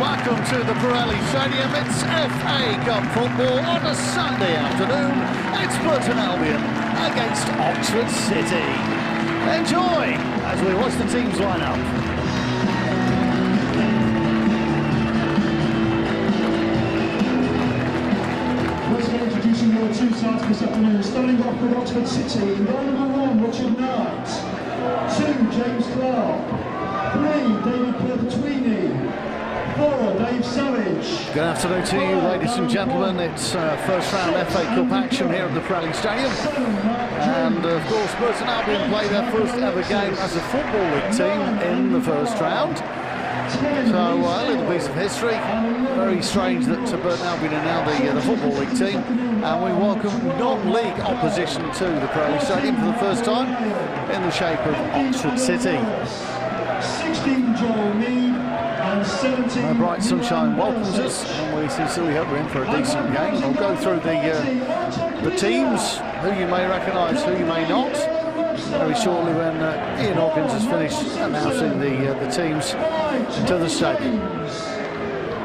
Welcome to the Burton Stadium. It's FA Cup football on a Sunday afternoon. It's Burton Albion against Oxford City. Enjoy as we watch the teams line up. Once again, introducing your two sides this afternoon. Starting off with Oxford City. In goal number 1, Richard Knight. 2, James Clark. 3, David Perpetuini. 4, Dave Savage. Good afternoon to you, ladies and gentlemen. It's first round FA Cup action here at the Burton Stadium. And of course, Burton Albion play their first ever game as a Football League team in the first round. So a little piece of history. Very strange that Burton Albion are now the Football League team. And we welcome non-league opposition to the Burton Stadium for the first time in the shape of Oxford City. 16, Joel Mead. And 17. Bright sunshine welcomes us, and we sincerely hope we're in for a decent game. We'll go through the teams, who you may recognise, who you may not, very shortly when Ian Hawkins has finished announcing the teams to the stadium.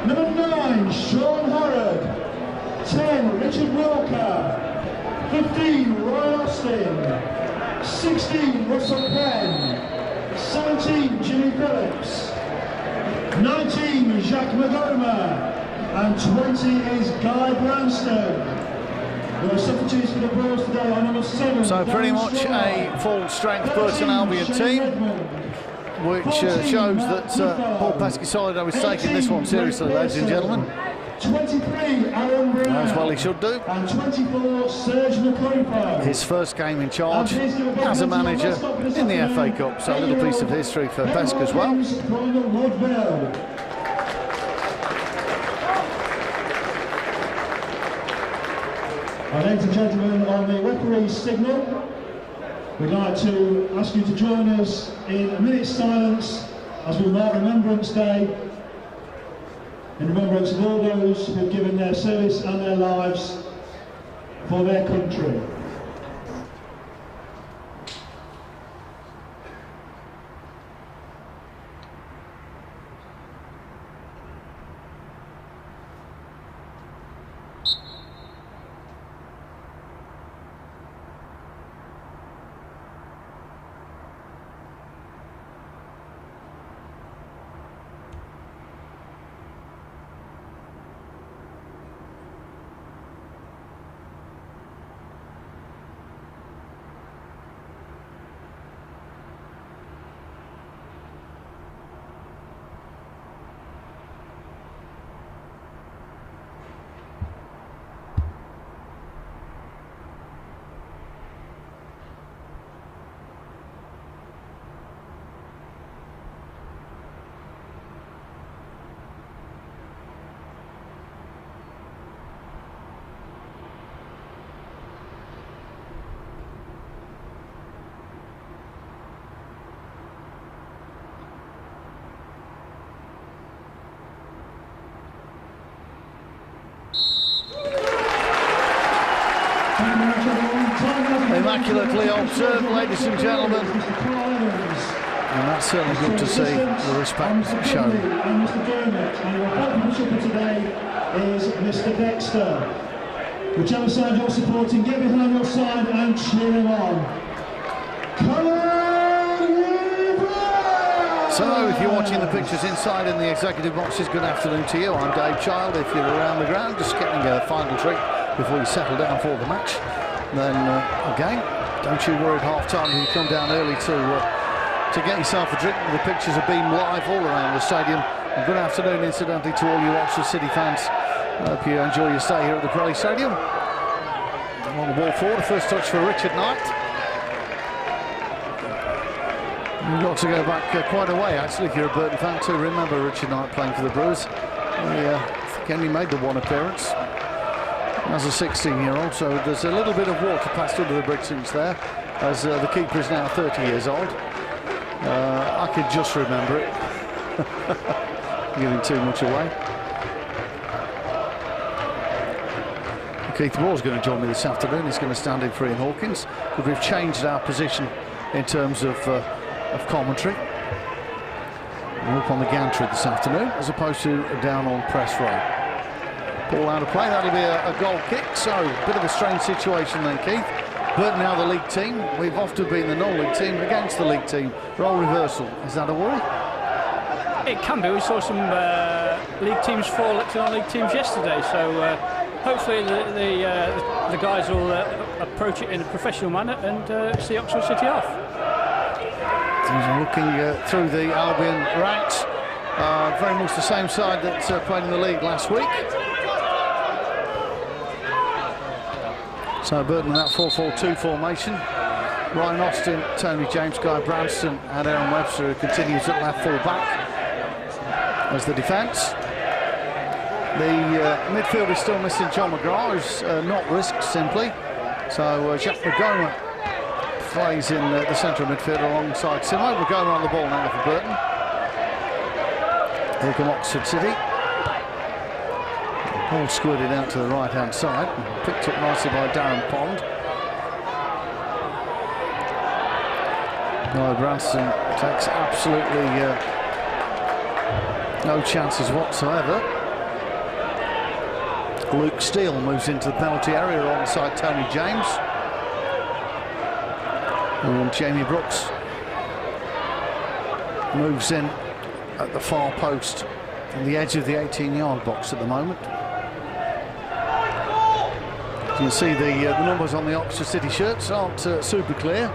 Number 9, Sean Harrod. 10, Richard Walker. 15, Roy Austin. 16, Russell Penn. 17, Jimmy Phillips. 19, Jacques Magoma, and 20 is Guy Branston. There are substitutes for the Blues today on number 7. So pretty much a full-strength Burton Albion team, which shows that Paul Pesky-Solido is taking this one seriously, ladies and gentlemen. 23, Aaron Brown. As well he should do. And 24, Serge McCoy. His first game in charge as a manager in the FA Cup, so a little piece of history for Pesk as well. Ladies and gentlemen, on the referee's signal, we'd like to ask you to join us in a minute's silence as we mark Remembrance Day, in remembrance of all those who have given their service and their lives for their country. Immaculately observed, ladies and gentlemen, and that's certainly good to see the respect shown. And Mr. Dermot, and your head shipper today is Mr. Dexter. Whichever side you're supporting, get behind your side and cheer him on. Come on, you play! So, if you're watching the pictures inside in the executive boxes, good afternoon to you. I'm Dave Child. If you're around the ground, just getting a final treat before you settle down for the match, then again, don't you worry at half-time if you come down early to get yourself a drink. The pictures are being live all around the stadium. And good afternoon, incidentally, to all you Oxford City fans. I hope you enjoy your stay here at the Burton Stadium. On the ball forward, first touch for Richard Knight. You've got to go back quite a way, actually, if you're a Burton fan, to remember Richard Knight playing for the Brewers. I think he only made the one appearance as a 16-year-old, so there's a little bit of water passed under the bridge there, as the keeper is now 30 years old. I could just remember it. Giving too much away. Keith Moore's going to join me this afternoon. He's going to stand in for Ian Hawkins, but we've changed our position in terms of commentary. up on the gantry this afternoon, as opposed to down on press row. Ball out of play, that'll be a goal kick, so a bit of a strange situation then, Keith. Burton now the league team. We've often been the non-league team against the league team. Role reversal, is that a worry? It can be. We saw some league teams fall to non-league teams yesterday, so hopefully the guys will approach it in a professional manner and see Oxford City off. Looking through the Albion ranks, very much the same side that played in the league last week. So Burton in that 4-4-2 formation. Ryan Austin, Tony James, Guy Branston and Aaron Webster, who continues at left full back as the defence. The midfield is still missing John McGrath, who's not risked simply. So Jacques Magoma plays in the centre of midfield alongside Simo. Magoma on the ball now for Burton. Here come Oxford City. Ball squirted out to the right-hand side, picked up nicely by Darren Pond. Guy Branston takes absolutely no chances whatsoever. Luke Steele moves into the penalty area alongside Tony James. And Jamie Brooks moves in at the far post on the edge of the 18-yard box at the moment. You can see the numbers on the Oxford City shirts aren't super clear.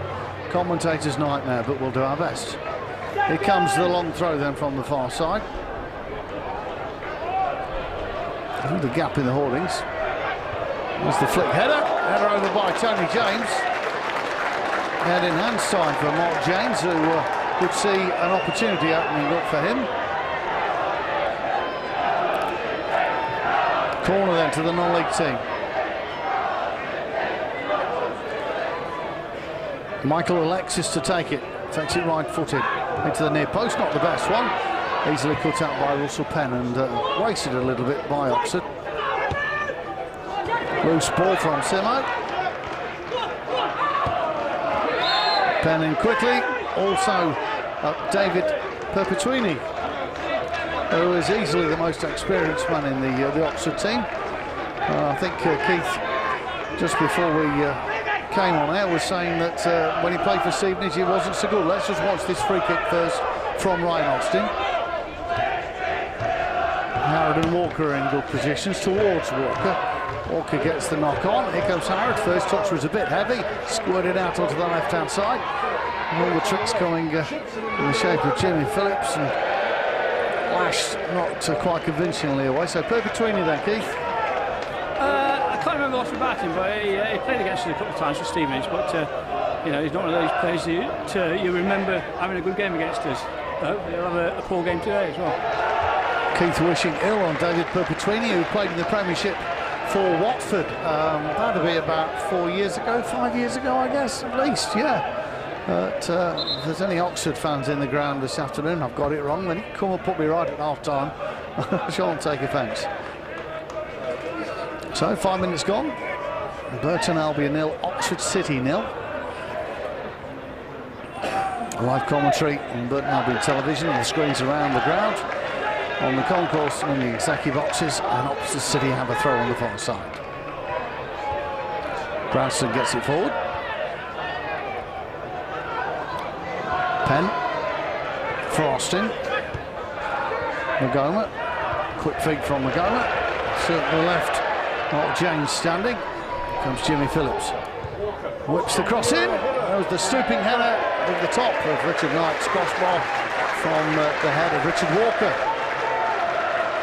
Commentator's nightmare, but we'll do our best. Here comes the long throw then from the far side. Through the gap in the hoardings. There's the flick header. Header over by Tony James. Head in hand side for Mark James, who could see an opportunity opening up for him. Corner then to the non-league team. Michael Alexis to take it. Takes it right-footed into the near post. Not the best one. Easily cut out by Russell Penn and wasted a little bit by Oxford. Loose ball from Simo. Penn in quickly. Also David Perpetuini, who is easily the most experienced man in the Oxford team. I think Keith, just before we came on air, was saying that when he played for Stevenage he wasn't so good. Let's just watch this free kick first from Ryan Austin. Harrod and Walker in good positions towards Walker. Walker gets the knock on. Here comes Harrod. First touch was a bit heavy, squirted out onto the left hand side. And all the tricks coming in the shape of Jimmy Phillips and lashed not quite convincingly away. So Perpetuini then, Keith. I can't remember lots about him, but he played against us a couple of times for Stevenage. But you know, he's not one of those players that you remember having a good game against us. I hope he'll have a poor game today as well. Keith wishing ill on David Perpetuini, who played in the Premiership for Watford. That'd be about 4 years ago, 5 years ago, I guess, at least, yeah. But if there's any Oxford fans in the ground this afternoon, I've got it wrong, then come and put me right at half-time. I shan't take offence. So, 5 minutes gone. Burton Albion 0, Oxford City 0. Live commentary on Burton Albion television on the screens around the ground, on the concourse and in the executive boxes, and Oxford City have a throw on the far side. Branston gets it forward. Penn for Austin. Magoma. Quick feed from Magoma. Circle left. Mark James standing. Comes Jimmy Phillips. Whips the cross in. That was the stooping header over the top of Richard Knight's crossbar from the head of Richard Walker.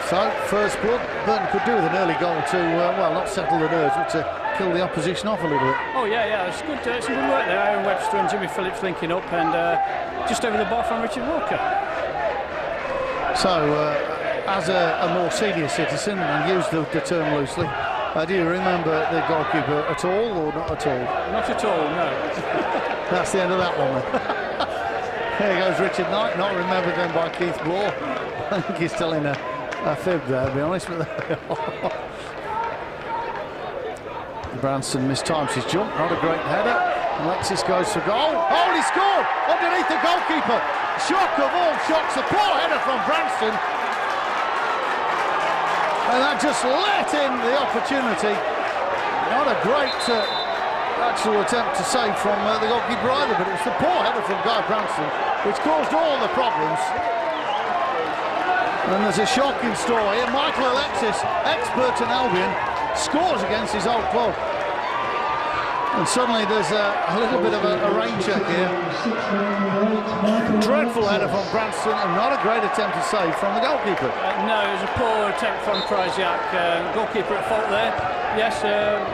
So, first blood, Burton could do with an early goal to, well, not settle the nerves, but to kill the opposition off a little bit. Oh, yeah, it's good, some good work there. Aaron Webster and Jimmy Phillips linking up, and just over the bar from Richard Walker. So, as a more senior citizen, and use the term loosely, do you remember the goalkeeper at all, or not at all? Not at all, no. That's the end of that one, then. Here goes Richard Knight, not remembered then by Keith Bloor. I think he's telling a fib there, to be honest with you. Branston mistimes his jump, not a great header. Alexis goes for goal. Oh, he scored underneath the goalkeeper. shock of all shocks, a poor header from Branston. And that just let in the opportunity. Not a great actual attempt to save from the goalkeeper either, but it's the poor header from Guy Branston which caused all the problems. And there's a shocking story here. Michael Alexis, ex-Burton Albion, scores against his old club. And suddenly there's a little bit of a rain check here. Dreadful header from Branston and not a great attempt to save from the goalkeeper. No, it was a poor attempt from Krysiak. Goalkeeper at fault there. Yes,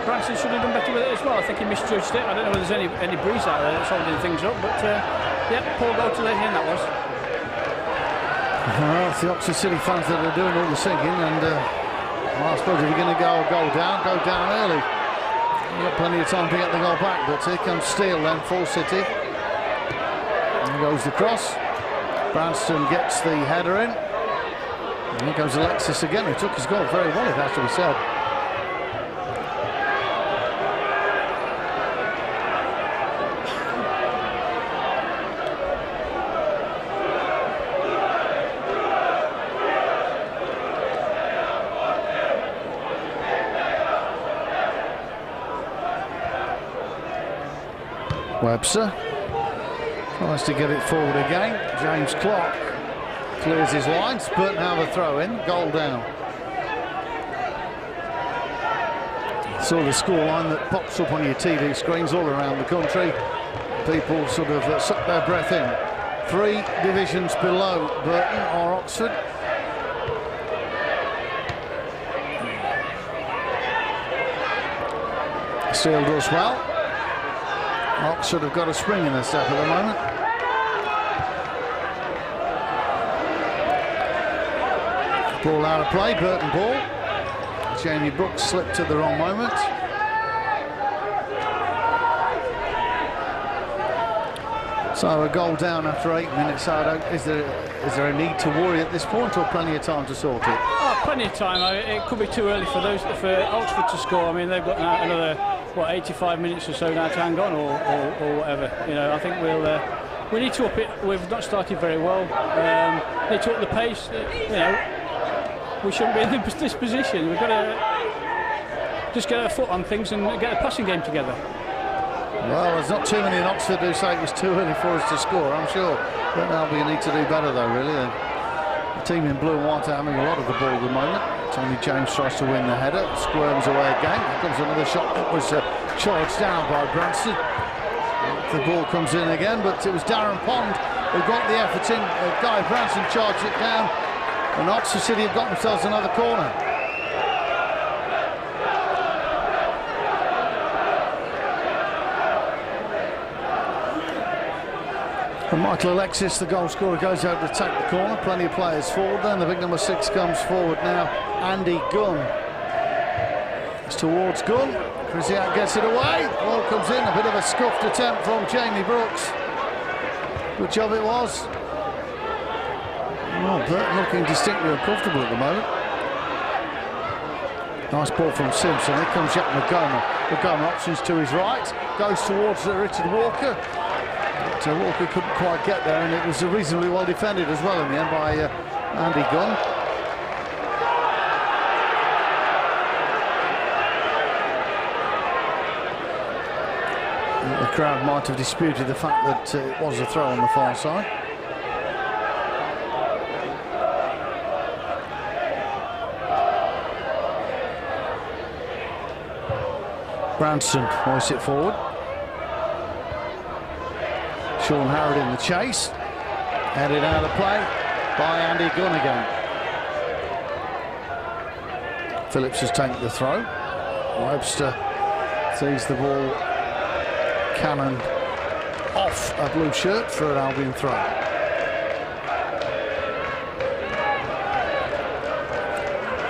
Branston should have done better with it as well. I think he misjudged it. I don't know whether there's any breeze out there that's holding things up, but yeah, poor goal to let in that was. Well, it's the Oxford City fans that are doing all the singing, and well, I suppose if you're going to go down early. You've got plenty of time to get the goal back, but here comes Steele then, full City. There goes the cross. Branston gets the header in. And here goes Alexis again, who took his goal very well, it has to be said. Webster tries to get it forward again. James Clark clears his lines, but now the throw in, goal down. Saw the scoreline that pops up on your TV screens all around the country. People sort of suck their breath in. 3 divisions below Burton or Oxford. Steele does well. Oxford have got a spring in their step at the moment. Ball out of play, Burton ball. Jamie Brooks slipped at the wrong moment. So a goal down after 8 minutes. Is there a need to worry at this point, or plenty of time to sort it? Oh, plenty of time. it could be too early for Oxford to score. I mean, they've got now another 85 minutes or so now to hang on, or whatever. You know, I think we need to up it. We've not started very well. Need to up the pace. You know, we shouldn't be in this position. We've got to just get our foot on things and get a passing game together. Well, there's not too many in Oxford who say it was too early for us to score, I'm sure. But Albion need to do better though, really. The team in blue and white are having a lot of the ball at the moment. Tony James tries to win the header, squirms away again. Here comes another shot that was charged down by Branston. The ball comes in again, but it was Darren Pond who got the effort in. Guy Branston charged it down, and Oxford City have got themselves another corner. And Michael Alexis, the goal scorer, goes out to attack the corner. Plenty of players forward then. The big number 6 comes forward now. Andy Gunn. It's towards Gunn. Krysiak gets it away. Ball comes in. A bit of a scuffed attempt from Jamie Brooks. Good job it was. Oh, Burton looking distinctly uncomfortable at the moment. Nice ball from Simpson. Here comes Jack McGomer. McGomer options to his right. Goes towards Richard Walker. But Walker couldn't quite get there, and it was reasonably well defended as well in the end by Andy Gunn. The crowd might have disputed the fact that it was a throw on the far side. Branston hoists it forward. Sean Harrod in the chase. Headed out of play by Andy Gunn again. Phillips has taken the throw. Webster sees the ball cannon off a blue shirt for an Albion throw.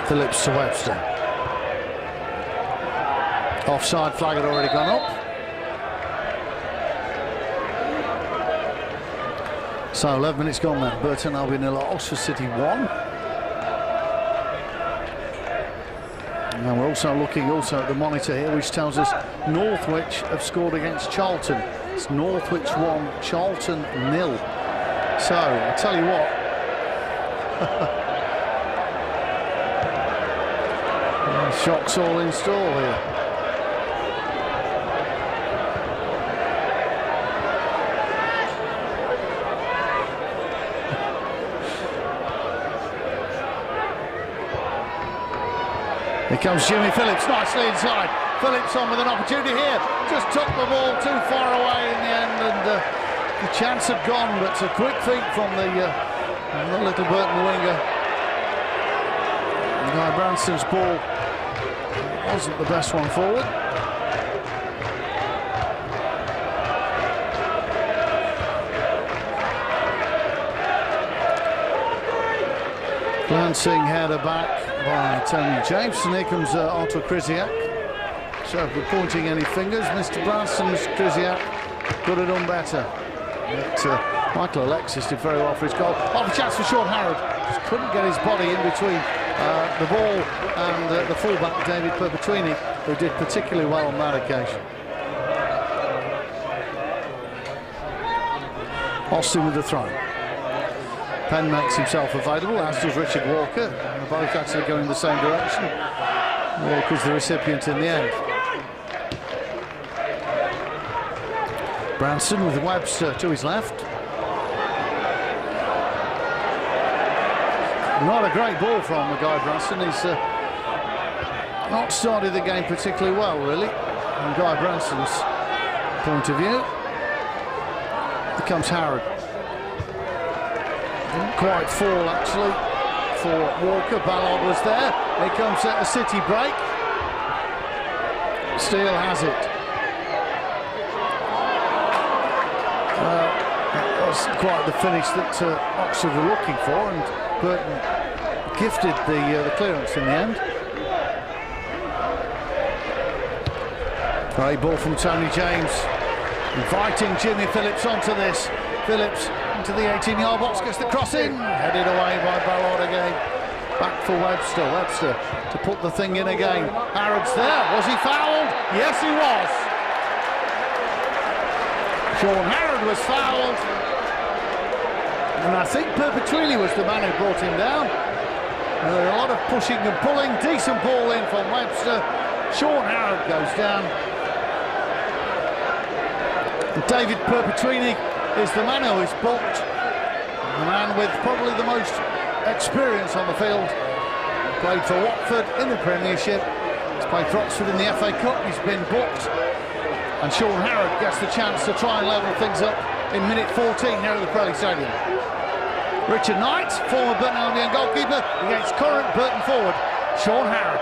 Phillips to Webster. Offside flag had already gone up. So 11 minutes gone then. Burton Albion 0, Oxford City 1. And we're also looking at the monitor here, which tells us Northwich have scored against Charlton. It's Northwich 1, Charlton 0. So, I'll tell you what. Shocks all in store here. Here comes Jimmy Phillips, nicely inside. Phillips on with an opportunity here. Just took the ball too far away in the end, and the chance had gone, but it's a quick feat from the little Burton winger. Guy Branston's ball wasn't the best one forward. Glancing header back by Tony James, and here comes Arthur Krzyzak. So if we're pointing any fingers, Mr. Branston's Krzyzak could have done better. But Michael Alexis did very well for his goal. Off a chance for Sean Harrod, just couldn't get his body in between the ball and the fullback David Perpetuini, who did particularly well on that occasion. Austin with the throw. Penn makes himself available, as does Richard Walker. They're both actually going in the same direction. Walker's the recipient in the end. Branston with Webster to his left. Not a great ball from the guy Branston. He's not started the game particularly well, really, from Guy Branston's point of view. Here comes Harrod. Didn't quite fall, actually, for Walker. Ballard was there. Here comes a City break. Steele has it. That wasn't quite the finish that Oxford were looking for, and Burton gifted the clearance in the end. Great ball from Tony James, inviting Jimmy Phillips onto this. Phillips into the 18-yard box, gets the cross in, headed away by Ballard again. Back for Webster. Webster to put the thing in again. Harrod's there. Was he fouled? Yes, he was. Sean Harrod was fouled, and I think Perpetuini was the man who brought him down. There were a lot of pushing and pulling. Decent ball in from Webster. Sean Harrod goes down. And David Perpetuini is the man who is booked. The man with probably the most experience on the field. Played for Watford in the Premiership. He's played for Oxford in the FA Cup. He's been booked. And Sean Harrod gets the chance to try and level things up in minute 14 here at the Pirelli Stadium. Richard Knight, former Burton Albion goalkeeper, against current Burton forward Sean Harrod.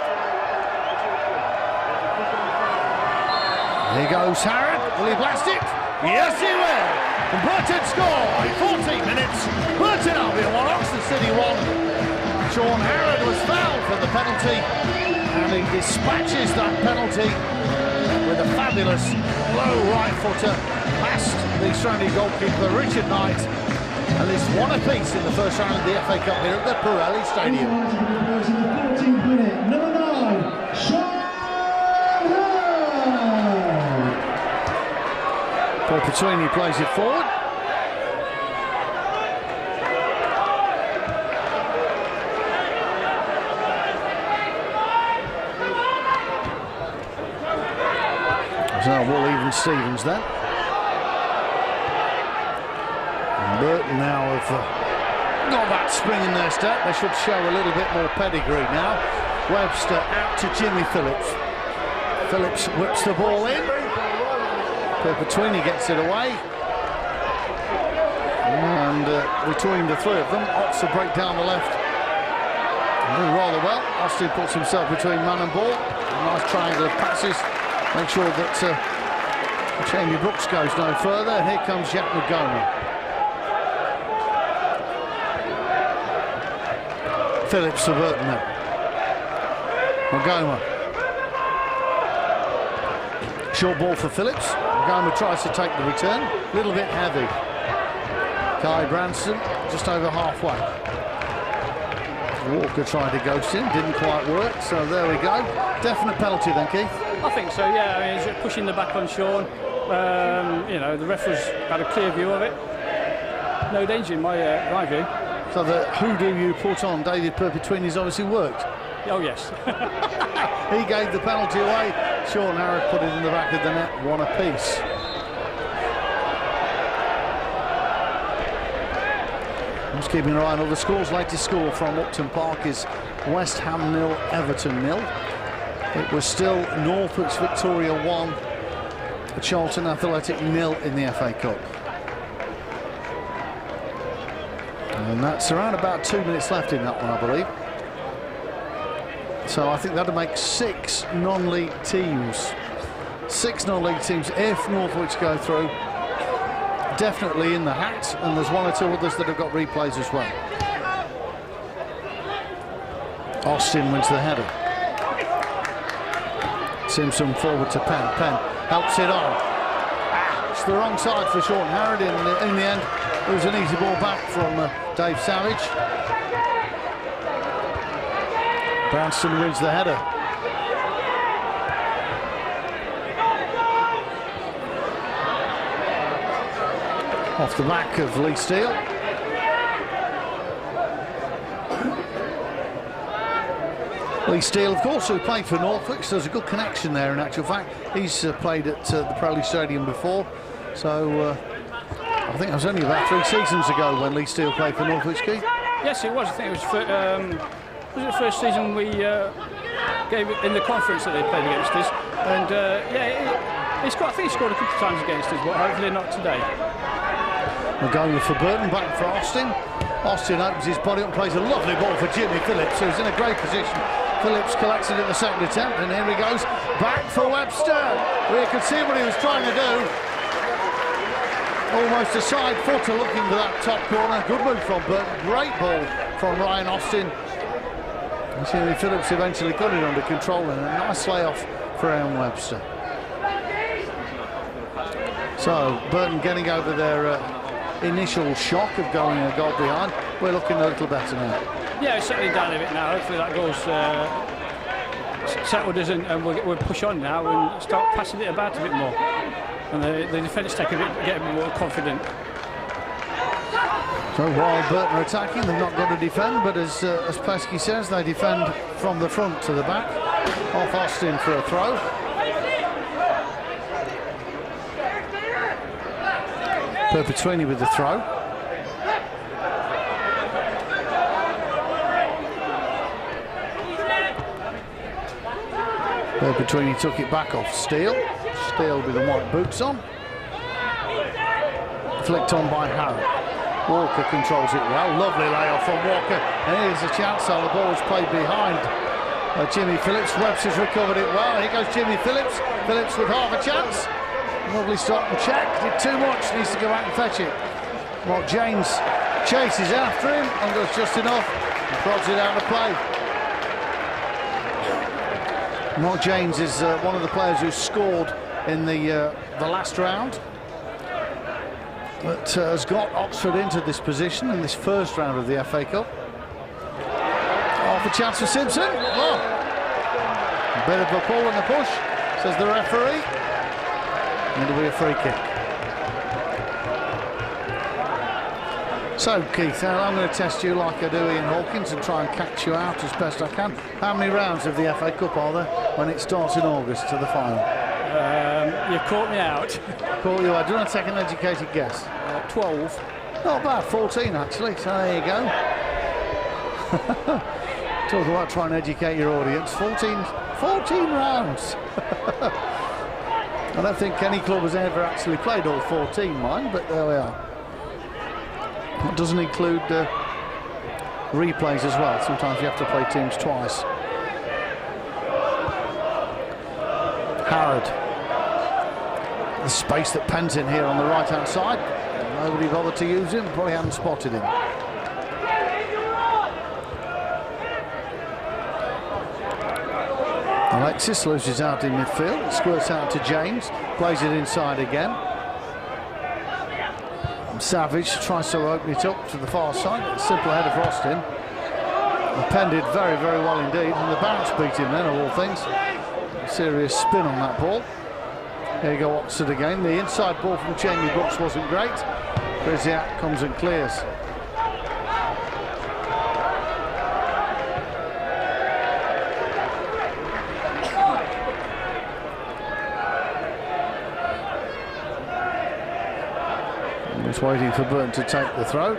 Here goes Harrod. Will he blast it? Yes, he will. And Burton score in 14 minutes. Burton Albion 1, Oxford City 1. Sean Harrod was fouled for the penalty, and he dispatches that penalty with a fabulous low right footer past the surrounding goalkeeper Richard Knight, and it's one apiece in the first round of the FA Cup here at the Pirelli Stadium. In the 14th minute, number 9, Sean Harrod. Perpetuini plays it forward. So we'll even Stevens then. And Burton now have got that spring in their step. They should show a little bit more pedigree now. Webster out to Jimmy Phillips. Phillips whips the ball in. Perpetuini gets it away. And between the three of them, Oxford break down the left. Doing rather well. Austin puts himself between man and ball. A nice triangle of passes. Make sure that Jamie Brooks goes no further. And here comes Jack McGoma. Phillips for Burton now. McGoma. Short ball for Phillips. McGoma tries to take the return. A little bit heavy. Guy Branston just over halfway. Walker tried to ghost him, didn't quite work, so there we go. Definite penalty then, Keith? I think so, yeah. I mean, he's pushing the back on Sean. You know, the ref had a clear view of it. no danger in my view. So the hoodoo you put on David Perpetuini's obviously worked. Oh yes. He gave the penalty away. Sean Harrod put it in the back of the net, one apiece. Just keeping an eye on all the scores. Latest score from Upton Park is West Ham 0, Everton 0. It was still Norfolk's Victoria 1, Charlton Athletic 0 in the FA Cup. And that's around about 2 minutes left in that one, I believe. So I think that'll make 6 non-league teams. 6 non-league teams if Norfolk's go through. Definitely in the hat, and there's 1 or 2 others that have got replays as well. Austin wins the header. Simpson forward to Penn. Penn helps it on. It's the wrong side for Sean Harrod. In the end, it was an easy ball back from Dave Savage. Branston wins the header. Off the back of Lee Steele. Lee Steele, of course, who played for Norfolk, so there's a good connection there in actual fact. He's played at the Prowley Stadium before, so I think it was only about 3 seasons ago when Lee Steele played for Norfolk Ski. Yes, it was. I think it was the first season we gave it in the conference that they played against us, and yeah, I think he scored a couple of times against us, but hopefully not today. The goal for Burton, back for Austin. Austin opens his body up and plays a lovely ball for Jimmy Phillips, who's in a great position. Phillips collects it in the second attempt, and here he goes back for Webster. We could see what he was trying to do. Almost a side footer looking to that top corner. Good move from Burton. Great ball from Ryan Austin. And Jimmy Phillips eventually got it under control, and a nice layoff for Aaron Webster. So Burton getting over their initial shock of going a goal behind. We're looking a little better now. Yeah, it's certainly down a bit now. Hopefully that goal's settled us, and we'll push on now and start passing it about a bit more. And the defence get a bit more confident. So while Burton are attacking, they've not got to defend, but as Pesky says, they defend from the front to the back. Off Austin for a throw. Perpetuini with the throw. Perpetuini took it back off Steele. Steele with the white boots on. Flicked on by Harrod. Walker controls it well. Lovely layoff from Walker. And here's a chance. So the ball is played behind Jimmy Phillips. Webster's recovered it well. Here goes Jimmy Phillips. Phillips with half a chance. Lovely stop and check. Did too much. Needs to go back and fetch it. Mark James chases after him and does just enough and prods it out of play. Mark James is one of the players who scored in the last round, but has got Oxford into this position in this first round of the FA Cup. Half a chance for Simpson. Oh. A bit of a pull and a push, says the referee. It'll be a free kick. So, Keith, I'm going to test you like I do Ian Hawkins and try and catch you out as best I can. How many rounds of the FA Cup are there when it starts in August to the final? You caught me out. Caught you out. Do you want to take an educated guess? 12. Not bad, 14 actually, so there you go. Talk about trying to educate your audience. 14 rounds. I don't think any club has ever actually played all 14, mind, but there we are. It doesn't include replays as well. Sometimes you have to play teams twice. Harrod. The space that Penn's in here on the right-hand side. Nobody bothered to use him, probably hadn't spotted him. Alexis loses out in midfield, squirts out to James, plays it inside again. Savage tries to open it up to the far side. Simple header for Austin. And Penn did very, very well indeed, and the bounce beat him then, of all things. A serious spin on that ball. Here you go, Oxford again. The inside ball from Jamie Brooks wasn't great. Krzysiak comes and clears. Just waiting for Burton to take the throw.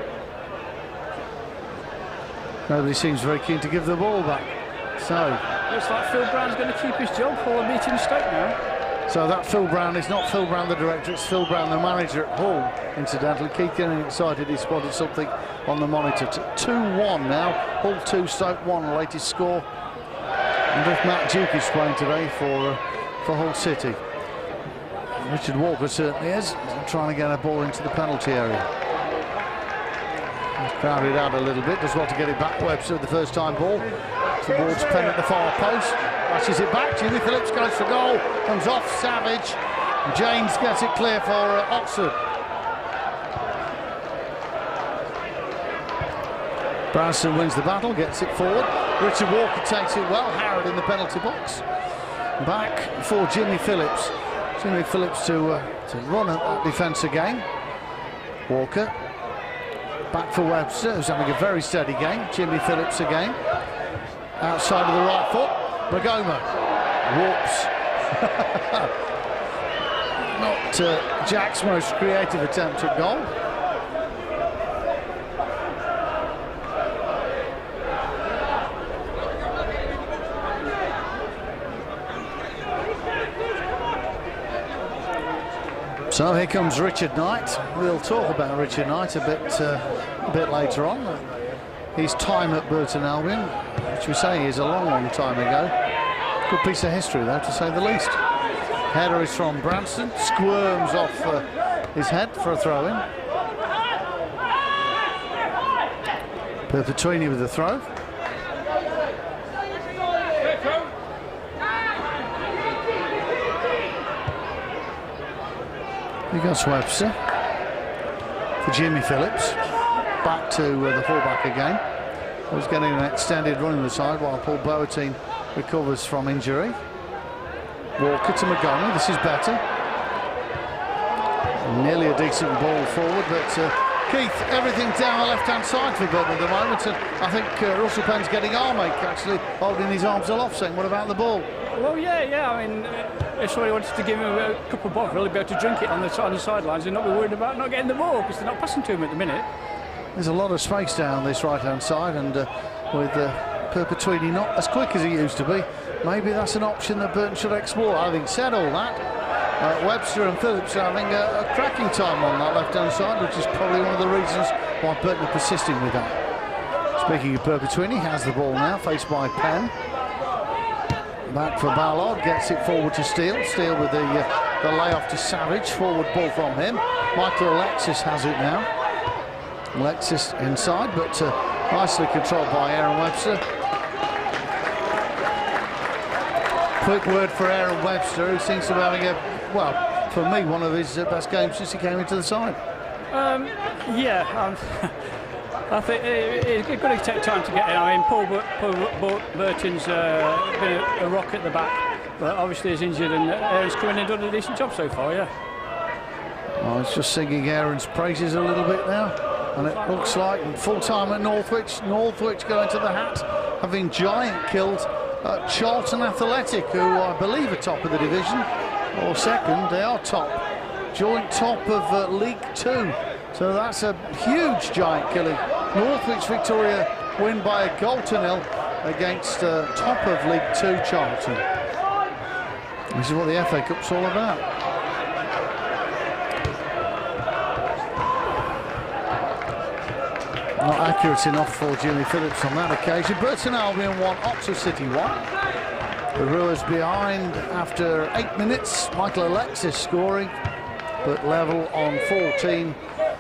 Nobody seems very keen to give the ball back. So looks like Phil Brown's going to keep his job for a meeting Stoke now. So that Phil Brown is not Phil Brown the director, it's Phil Brown the manager at Hull. Incidentally, Keith getting excited, he spotted something on the monitor. 2-1 now, Hull 2, Stoke 1, latest score. And if Matt Duke is playing today for Hull City. Richard Walker certainly is, trying to get a ball into the penalty area. He's crowded out a little bit, does well to get it back. Webster, the first time ball towards Penn at the far post, passes it back. Jimmy Phillips goes for goal, comes off Savage. James gets it clear for Oxford. Branson wins the battle, gets it forward. Richard Walker takes it well. Harrod in the penalty box. Back for Jimmy Phillips. Jimmy Phillips to run at that defence again. Walker. Back for Webster, who's having a very steady game. Jimmy Phillips again. Outside of the right foot. Magoma. Whoops. Not Jack's most creative attempt at goal. So here comes Richard Knight. We'll talk about Richard Knight a bit later on. His time at Burton Albion, which we say is a long time ago. Good piece of history, though, to say the least. Header is from Branson, squirms off his head for a throw-in. Perpetuini with the throw. Here goes Webster for Jimmy Phillips. Back to the fullback again. Who's getting an extended run in the side while Paul Boateng recovers from injury. Walker to Magoma. This is better. Nearly a decent ball forward, but Keith, everything's down the left-hand side for Burton at the moment, and I think Russell Penn's getting arm-ache, actually holding his arms aloft, saying, what about the ball? Well, yeah, I mean, if somebody wanted to give him a cup of bog, really be able to drink it on the sidelines and not be worried about not getting the ball, because they're not passing to him at the minute. There's a lot of space down this right-hand side, and with Perpetuini not as quick as he used to be, maybe that's an option that Burton should explore. Having said all that, Webster and Phillips are having a cracking time on that left-hand side, which is probably one of the reasons why Burton are persisting with that. Speaking of Perpetuini, has the ball now, faced by Penn. Back for Ballard, gets it forward to Steele. Steele with the layoff to Savage, forward ball from him. Michael Alexis has it now. Alexis inside, but nicely controlled by Aaron Webster. Quick word for Aaron Webster, who seems to be having well, for me, one of his best games since he came into the side. I think it's going to take time to get in. I mean, Paul Burton's been a rock at the back, but obviously he's injured, and Aaron's come in and done a decent job so far, yeah. Oh, it's just singing Aaron's praises a little bit now, and it looks like full time at Northwich. Northwich going to the hat, having giant killed Charlton Athletic, who I believe are top of the division, or second. They are top, joint top of League 2. So that's a huge giant killing. Northwich Victoria win by a goal to nil against top of League 2 Charlton. This is what the FA Cup's all about. Not accurate enough for Jimmy Phillips on that occasion. Burton Albion 1, Oxford City 1. The Brewers behind after 8 minutes. Michael Alexis scoring, but level on 14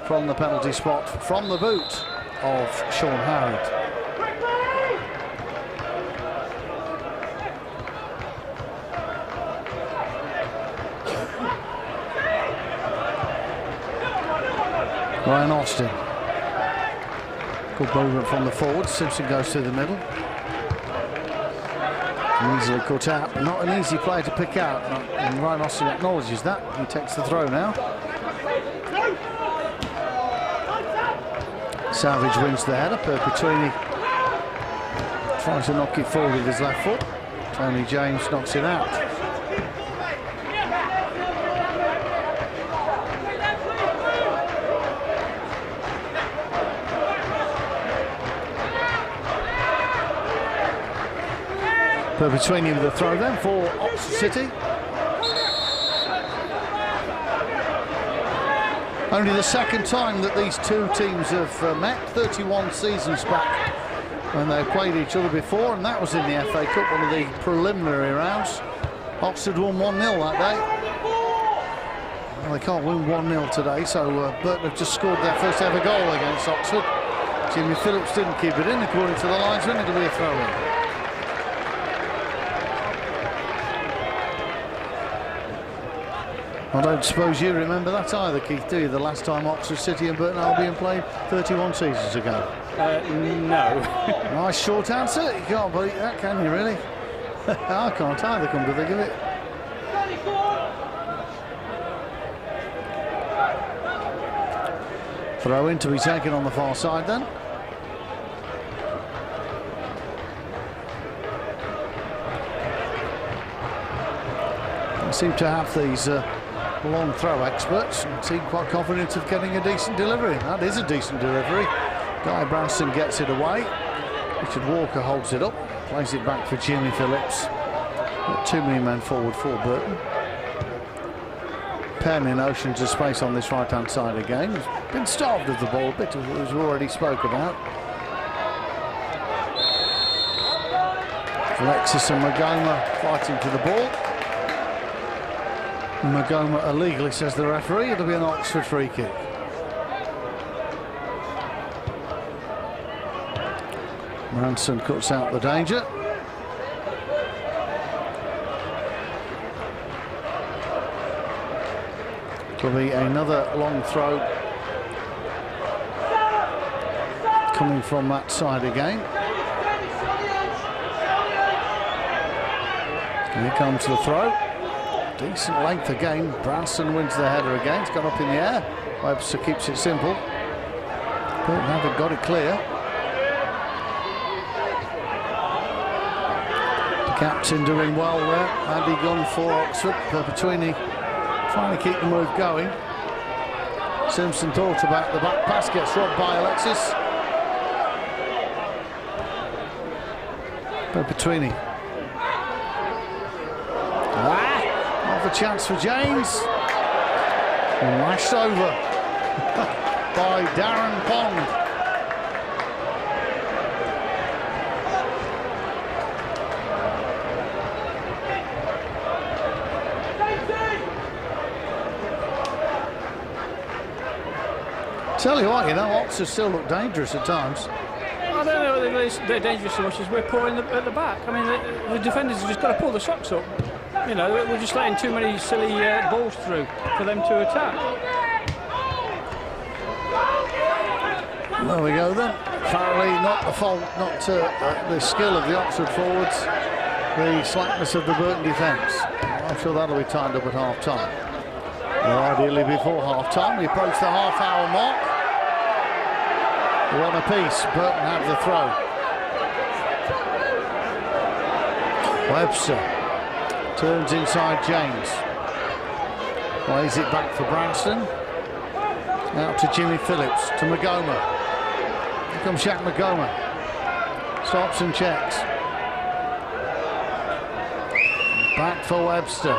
from the penalty spot, from the boot of Sean Harrod. Ryan Austin. Good movement from the forwards. Simpson goes to the middle. Easily cut out. Not an easy player to pick out, and Ryan Austin acknowledges that. He takes the throw now. Savage wins the header. Perpetuini tries to knock it forward with his left foot. Tony James knocks it out. Perpetuini with the throw then for Oxford City. Only the second time that these two teams have met, 31 seasons back when they played each other before, and that was in the FA Cup, one of the preliminary rounds. Oxford won 1-0 that day. Well, they can't win 1-0 today, so Burton have just scored their first ever goal against Oxford. Jimmy Phillips didn't keep it in, according to the linesman. It'll be a throw-in. I don't suppose you remember that either, Keith, do you? The last time Oxford City and Burton Albion played 31 seasons ago. No. Nice short answer. You can't beat that, can you, really? I can't either, come to think of it. Throw in to be taken on the far side then. They seem to have these long throw experts and seem quite confident of getting a decent delivery. That is a decent delivery. Guy Branston gets it away. Richard Walker holds it up, plays it back for Jimmy Phillips. Not too many men forward for Burton. Penn in oceans of space on this right-hand side again. He's been starved of the ball a bit, as we already spoke about. Alexis and Magoma fighting for the ball. Magoma illegally, says the referee. It'll be an Oxford free kick. Ranson cuts out the danger. It'll be another long throw coming from that side again. Here comes the throw. Decent length again. Branson wins the header again. It's gone up in the air. Webster keeps it simple. Burton haven't got it clear. The captain doing well there. Andy Gunn for Oxford. Perpetuini trying to keep the move going. Simpson thought about the back pass. Gets robbed by Alexis. Perpetuini. A chance for James. Lashed over by Darren Pond. Tell you what, you know, Oxford still look dangerous at times. I don't know whether they're dangerous so much as we're poor at the back. I mean, the defenders have just got to pull the socks up. You know, we're just letting too many silly balls through for them to attack. There we go then. Apparently not the fault, not the skill of the Oxford forwards, the slackness of the Burton defence. I'm sure that'll be tied up at half-time. Or ideally before half-time. We approach the half-hour mark. One apiece. Burton have the throw. Webster turns inside James. Plays it back for Branston. Out to Jimmy Phillips, to Magoma. Here comes Shaq Magoma. Stops and checks. Back for Webster.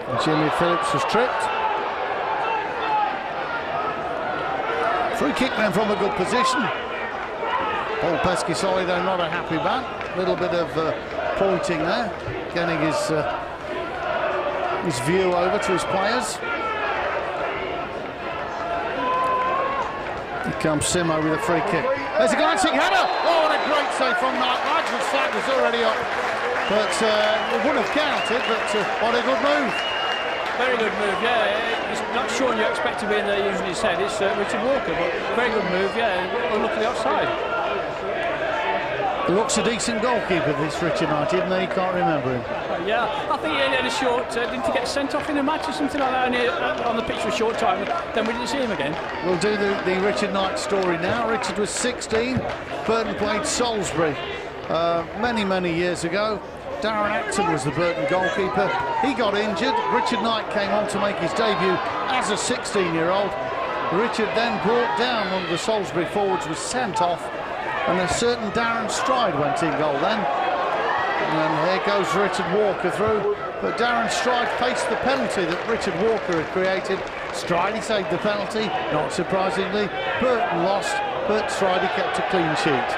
And Jimmy Phillips was tripped. Free kick then from a good position. Paul Pescisolido not a happy man. Little bit of pointing there, getting his view over to his players. Here comes Simo with a free kick. There's a glancing header. Oh, what a great save from Mark. Nigel flag was already up, but it wouldn't have counted. But what a good move. Very good move, yeah. It's not Sean you expect to be in there using his head. It's Richard Walker, but very good move, yeah. Unluckily offside. Looks a decent goalkeeper, this Richard Knight, even though you can't remember him. Yeah, I think he had a short, didn't he get sent off in a match or something like that, only on the pitch for a short time, then we didn't see him again. We'll do the Richard Knight story now. Richard was 16, Burton played Salisbury many years ago. Darren Acton was the Burton goalkeeper. He got injured. Richard Knight came on to make his debut as a 16-year-old. Richard then brought down one of the Salisbury forwards, was sent off, and a certain Darren Stride went in goal then. And here goes Richard Walker through, but Darren Stride faced the penalty that Richard Walker had created. Stride saved the penalty, not surprisingly. Burton lost, but Stride kept a clean sheet.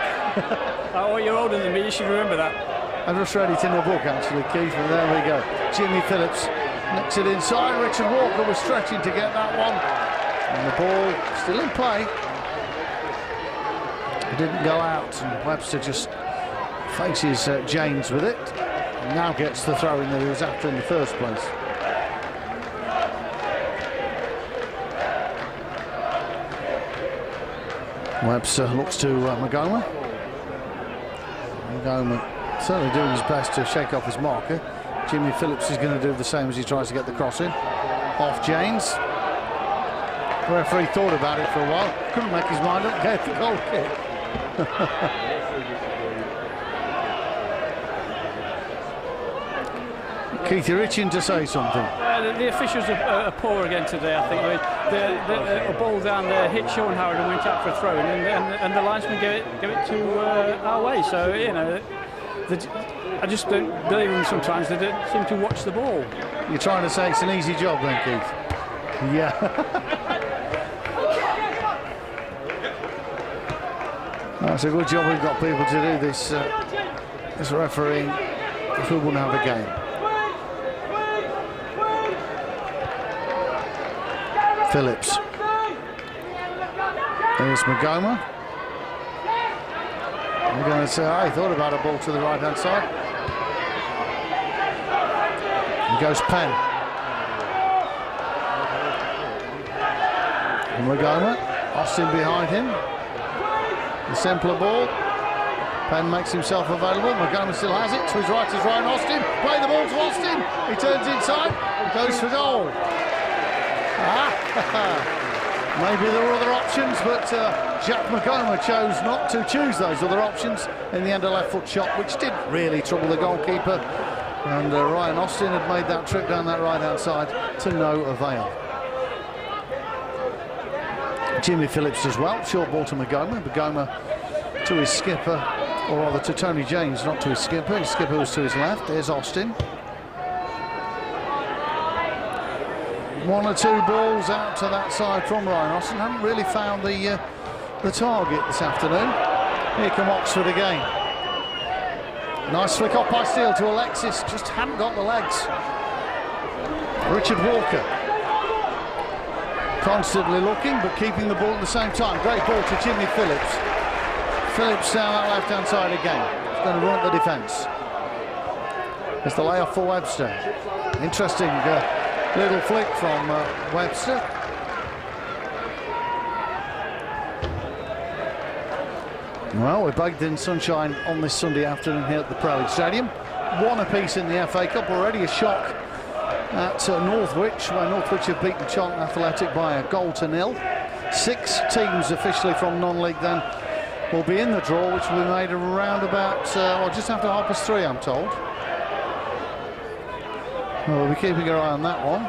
Oh, you're older than me, you should remember that. I just read it in the book actually, Keith, and there we go. Jimmy Phillips nicks it inside. Richard Walker was stretching to get that one, and the ball still in play. It didn't go out, and Webster just faces James with it, and now gets the throw in that he was after in the first place. Webster looks to Magoma. Magoma certainly doing his best to shake off his marker. Jimmy Phillips is going to do the same as he tries to get the cross in. Off James. The referee thought about it for a while, couldn't make his mind up, gave the goal kick. Keith, you're itching to say something. The officials are poor again today, I think. The ball down there hit Sean Howard and went out for a throw, and the linesman gave it to our way. So, you know, I just don't believe them sometimes. They don't seem to watch the ball. You're trying to say it's an easy job then, Keith? Yeah. That's a good job we've got people to do this, this refereeing, if we wouldn't have a game. Phillips. There's Magoma. We're going to say, I thought about a ball to the right-hand side. And goes Penn. And Magoma, Austin behind him. The simpler ball. Penn makes himself available. Magoma still has it. To his right is Ryan Austin. Play the ball to Austin. He turns inside. Goes for goal. Maybe there were other options, but Jack Magoma chose not to choose those other options. In the end, a left foot shot, which didn't really trouble the goalkeeper. And Ryan Austin had made that trip down that right-hand side to no avail. Jimmy Phillips as well, short ball to Magoma. Magoma to his skipper, or rather to Tony James, not to his skipper. His skipper was to his left. There's Austin. One or two balls out to that side from Ryan Austin. Haven't really found the target this afternoon. Here come Oxford again. Nice flick off by Steele to Alexis. Just hadn't got the legs. Richard Walker. Constantly looking, but keeping the ball at the same time. Great ball to Jimmy Phillips. Phillips down that left-hand side again. He's going to run at the defence. There's the layoff for Webster. Interesting little flick from Webster. Well, we're baked in sunshine on this Sunday afternoon here at the Prowley Stadium. One apiece in the FA Cup. Already a shock at Northwich, where Northwich have beaten Charlton Athletic by a goal to nil. 6 teams officially from non-league then will be in the draw, which will be made around about, well, just after 3:30, I'm told. Well, we'll be keeping an eye on that one.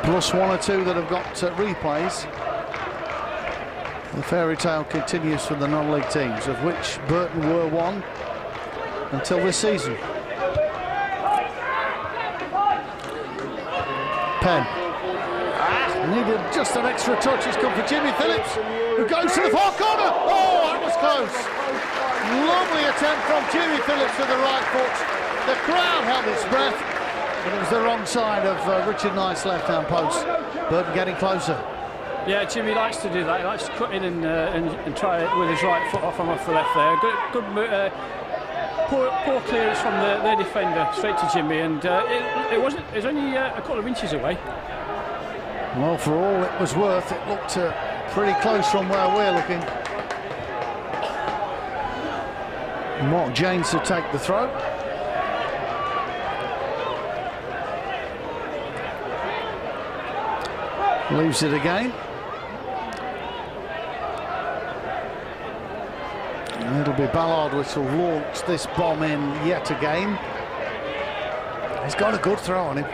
Plus 1 or 2 that have got replays. The fairy tale continues for the non-league teams, of which Burton were one until this season. Penn. Needed just an extra touch. It's come for Jimmy Phillips, who goes to the far corner. Oh, that was close. Lovely attempt from Jimmy Phillips with the right foot. The crowd held its breath, but it was the wrong side of Richard Knight's left-hand post. Burton getting closer. Yeah, Jimmy likes to do that. He likes to cut in and try it with his right foot off the left there. Good poor clearance from their defender straight to Jimmy, and it was only a couple of inches away. Well, for all it was worth, it looked pretty close from where we're looking. Mark James to take the throw. Leaves it again. And it'll be Ballard which will launch this bomb in yet again. He's got a good throw on him.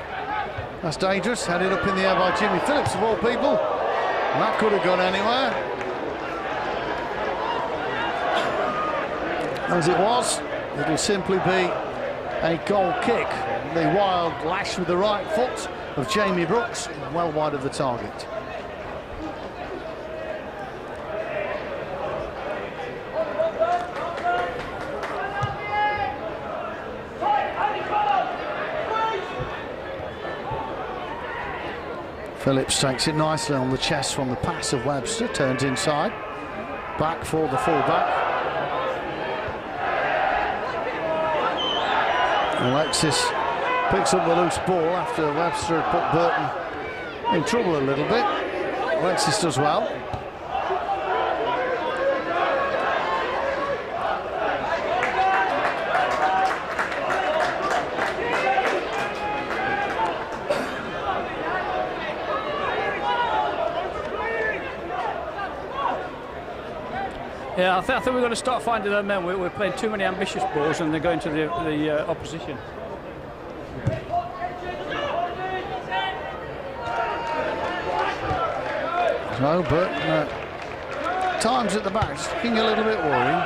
That's dangerous. Headed up in the air by Jimmy Phillips, of all people. And that could have gone anywhere. As it was, it'll simply be a goal kick. The wild lash with the right foot of Jamie Brooks, well wide of the target. Phillips takes it nicely on the chest from the pass of Webster, turns inside, back for the full-back. Alexis picks up the loose ball after Webster had put Burton in trouble a little bit. Alexis does well. Yeah, I think we're going to start finding their men. We're playing too many ambitious balls and they're going to the opposition. So, but times at the back, just looking a little bit worrying.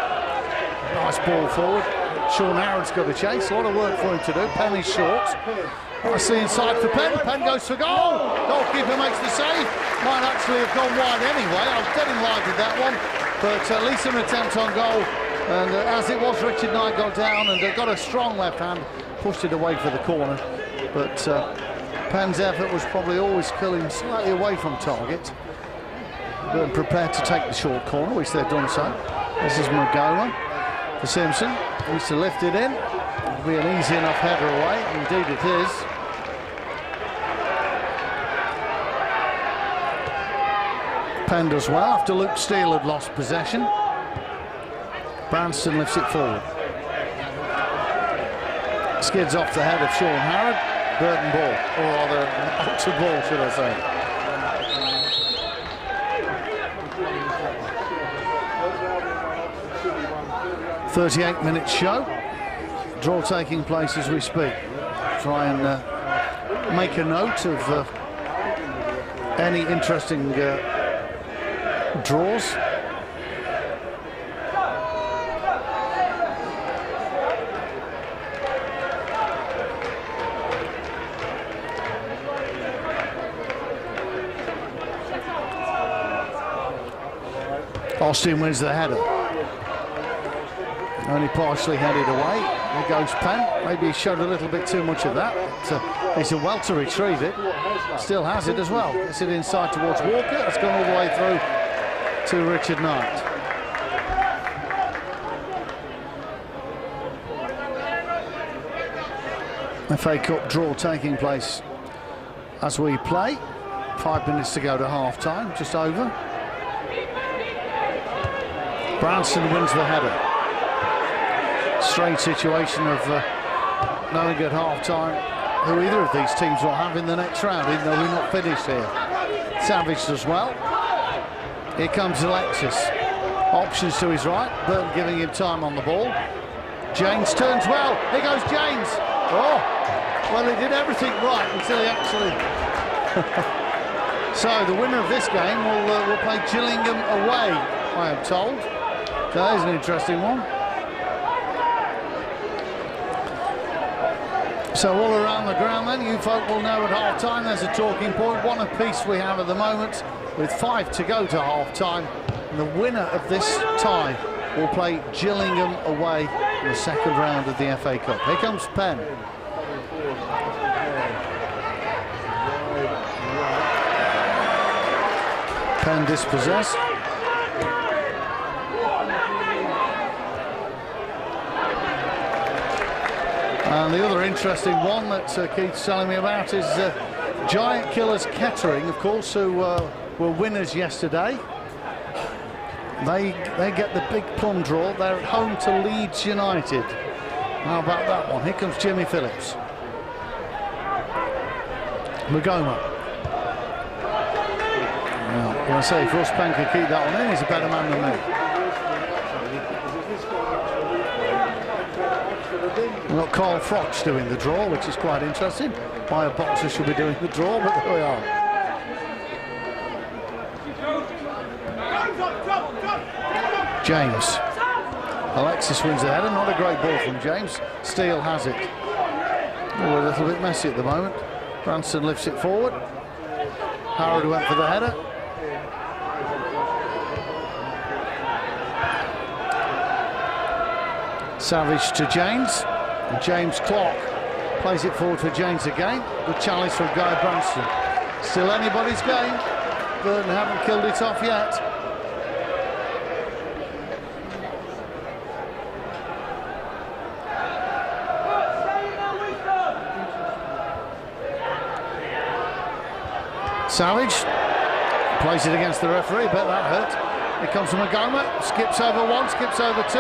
Nice ball forward. Sean Harrod's got a chase. A lot of work for him to do. Penn is short. Nicely inside for Penn. Penn goes for goal. Goalkeeper makes the save. Might actually have gone wide anyway. I was dead in line with that one. But at least an attempt on goal, and as it was, Richard Knight got down and got a strong left hand, pushed it away for the corner. But Penn's effort was probably always killing slightly away from target. But prepared to take the short corner, which they've done so. This is Magoma for Simpson. Needs to lift it in. It'll be an easy enough header away. Indeed it is. Penn does well after Luke Steele had lost possession. Branston lifts it forward. Skids off the head of Sean Harrod. Burton ball, or rather, Oxford ball, should I say. 38-minute show. Draw taking place as we speak. Try and make a note of any interesting draws. Austin wins the header. Only partially headed away. There goes Penn. Maybe he showed a little bit too much of that. But, he's well to retrieve it. Still has it as well. Gets it inside towards Walker. It's gone all the way through to Richard Knight. FA Cup draw taking place as we play. 5 minutes to go to half time, just over. Branston wins the header. Strange situation of knowing at half time who either of these teams will have in the next round, even though we're not finished here. Savage does well. Here comes Alexis. Options to his right. Burton giving him time on the ball. James turns well. Here goes James. Oh, well, he did everything right until he actually... So the winner of this game will play Gillingham away, I am told. So that is an interesting one. So all around the ground then, you folk will know at half-time there's a talking point. One apiece we have at the moment, with 5 to go to half-time. And the winner of this tie will play Gillingham away in the second round of the FA Cup. Here comes Penn. Penn dispossessed. And the other interesting one that Keith's telling me about is Giant Killers Kettering, of course, who were winners yesterday. they get the big plum draw. They're at home to Leeds United. How about that one? Here comes Jimmy Phillips. Magoma. Now, when I say if Russ Penn can keep that one in, he's a better man than me. We've got Carl Froch doing the draw, which is quite interesting. Why a boxer should be doing the draw, but there we are. James. Alexis wins the header. Not a great ball from James. Steele has it. Oh, a little bit messy at the moment. Branson lifts it forward. Howard went for the header. Savage to James. And James Clark plays it forward for James again. Good challenge from Guy Branston. Still anybody's game. Burton haven't killed it off yet. Savage plays it against the referee. Bet that hurt. Here comes Magoma, skips over one, skips over two,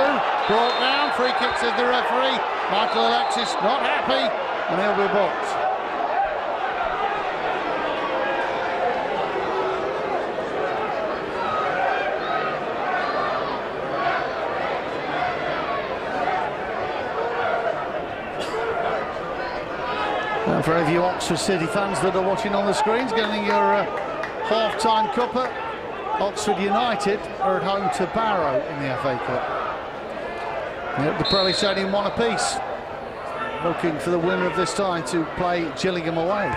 brought down, free kicks as the referee. Michael Alexis not happy, and he'll be booked. And for any of you Oxford City fans that are watching on the screens, getting your half-time cuppa, Oxford United are at home to Barrow in the FA Cup. Yep, the Pirelli Stadium one apiece. Looking for the winner of this tie to play Gillingham away.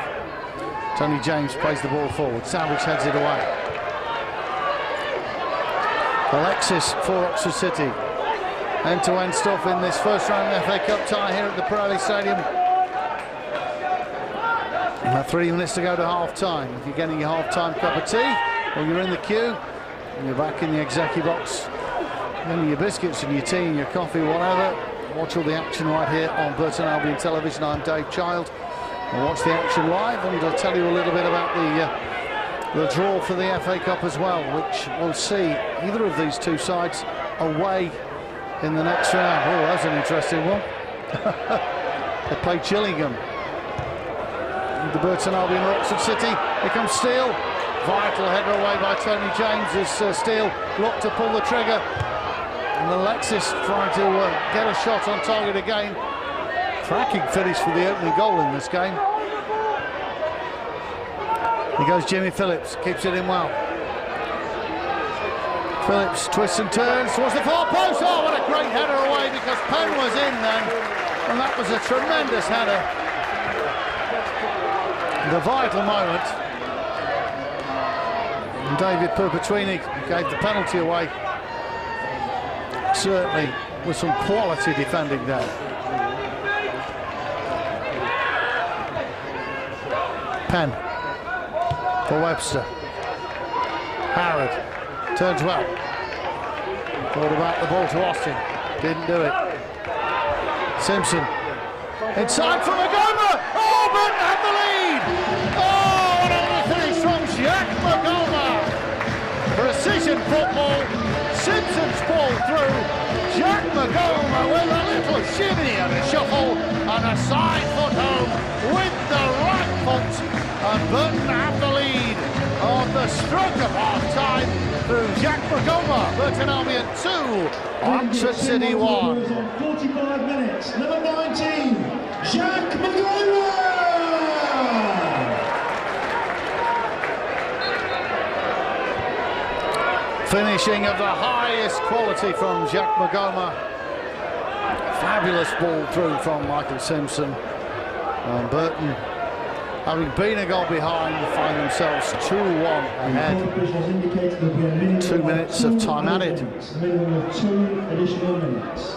Tony James plays the ball forward. Savage heads it away. Alexis for Oxford City. End-to-end stuff in this first round of the FA Cup tie here at the Pirelli Stadium. About 3 minutes to go to half-time. If you're getting your half-time cup of tea, or you're in the queue, and you're back in the executive box, getting your biscuits and your tea and your coffee, whatever, watch all the action right here on Burton Albion Television. I'm Dave Child. I'll watch the action live, and I'll tell you a little bit about the draw for the FA Cup as well, which we'll see either of these two sides away in the next round. Oh, that's an interesting one. They play Gillingham. The Burton Albion or Oxford City. Here comes Steele. Vital header away by Tony James as Steele looked to pull the trigger. And Alexis trying to get a shot on target again. Cracking finish for the opening goal in this game. Here goes Jimmy Phillips, keeps it in well. Phillips twists and turns towards the far post. Oh, what a great header away, because Penn was in then. And that was a tremendous header. The vital moment. And David Purpetwini gave the penalty away. Certainly with some quality defending there. Penn for Webster. Harrod turns well. Thought about the ball to Austin. Didn't do it. Simpson inside from Magoma. Oh, Burton had the lead. Oh, what a finish from Jack Magoma. Precision football. Simpson's ball through. Jack Magoma with a little shimmy and a shuffle and a side foot home with the right foot. And Burton have the lead on the stroke of half-time through Jack Magoma. Burton Albion 2, Oxford City 1. 45 minutes, number 19, Jack Magoma! Finishing of the highest quality from Jack Magoma. Fabulous ball through from Michael Simpson. And Burton, having been a goal behind, find themselves 2-1 ahead. 2 minutes of time added. A minimum of 2 additional minutes.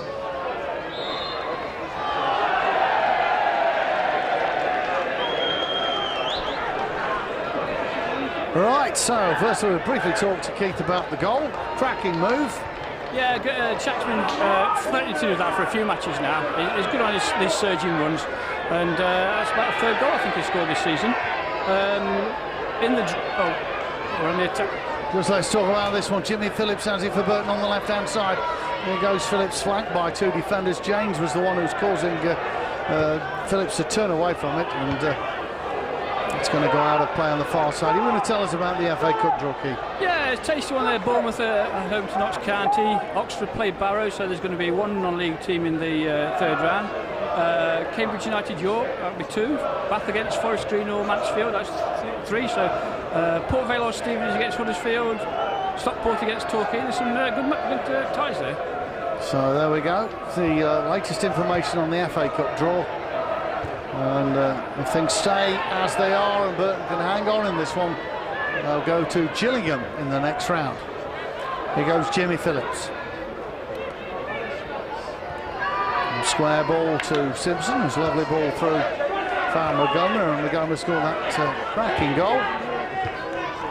Right, so first we'll briefly talk to Keith about the goal. Cracking move. Yeah, Jack's been threatening to do that for a few matches now. He's good on these surging runs, and that's about a third goal I think he scored this season. we're on the attack. Just let's talk about this one. Jimmy Phillips has it for Burton on the left-hand side. Here goes Phillips, flanked by two defenders. James was the one who was causing Phillips to turn away from it, and it's going to go out of play on the far side. You want to tell us about the FA Cup draw, Keith? Yeah, it's a tasty one there. Bournemouth at home to Notts County. Oxford played Barrow, so there's going to be one non-league team in the third round. Cambridge United York, that'll be 2. Bath against Forest Green or Mansfield, that's 3. So Port Vale or Stevenage against Huddersfield. Stockport against Torquay. There's some good ties there. So there we go. The latest information on the FA Cup draw. And if things stay as they are and Burton can hang on in this one, they'll go to Gillingham in the next round. Here goes Jimmy Phillips. Square ball to Simpson. It's a lovely ball through found Montgomery, and Montgomery scored that cracking goal.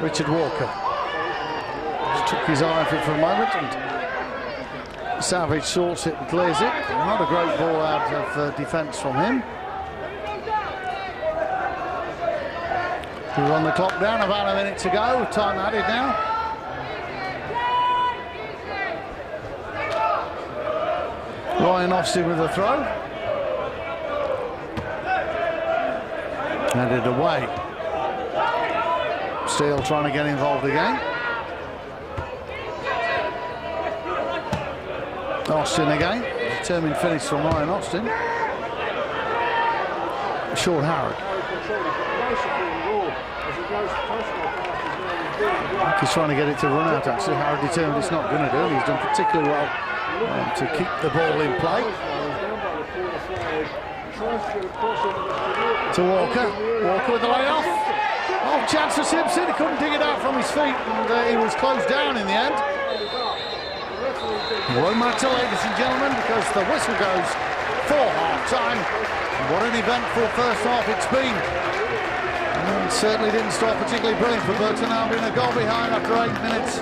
Richard Walker just took his eye off it for a moment, and Savage sorts it and clears it. Not a great ball out of defence from him. We run the clock down, about a minute to go. Time added now. Ryan Austin with a throw. Headed away. Steele trying to get involved again. Austin again. Determined finish from Ryan Austin. Short Harrod. He's trying to get it to run out, actually. Harrod determined it's not going to do. He's done particularly well to keep the ball in play. To Walker. Walker with the layoff. Oh, chance for Simpson. He couldn't dig it out from his feet, and he was closed down in the end. Won't matter, ladies and gentlemen, because the whistle goes for half-time. What an eventful first half it's been. And it certainly didn't start particularly brilliant for Burton Albion. A goal behind after 8 minutes.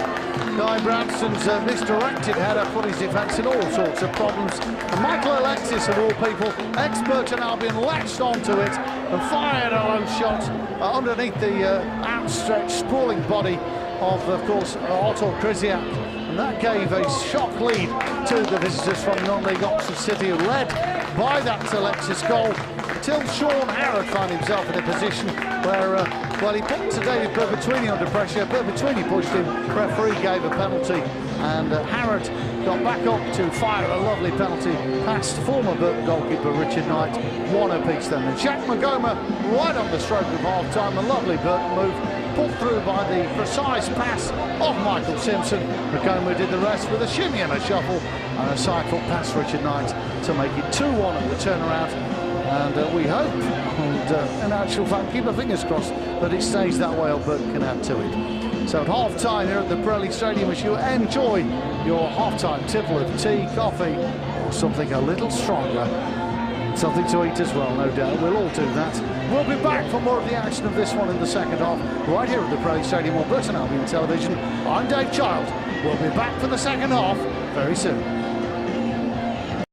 Guy Branston's misdirected header put his defence in all sorts of problems. And Michael Alexis, of all people, ex-Burton Albion, latched onto it and fired a low shot underneath the outstretched, sprawling body of course, Otto Krysiak. And that gave a shock lead to the visitors from non-league Oxford City, who led by that Alexis goal, until Sean Harrod found himself in a position where, well, he put David Berbatini under pressure. Berbatini pushed him, referee gave a penalty, and Harrod got back up to fire a lovely penalty past former Burton goalkeeper Richard Knight. 1 apiece then. And Jack Magoma right on the stroke of half-time. A lovely Burton move, pulled through by the precise pass of Michael Simpson. Magoma did the rest with a shimmy and a shuffle and a side-foot pass Richard Knight to make it 2-1 at the turnaround. And we hope, and in actual fact, keep our fingers crossed that it stays that way, or Burton can add to it. So at half-time here at the Pirelli Stadium, as you enjoy your half-time tipple of tea, coffee, or something a little stronger. Something to eat as well, no doubt. We'll all do that. We'll be back for more of the action of this one in the second half, right here at the Pirelli Stadium on Burton Albion Television. I'm Dave Child. We'll be back for the second half very soon.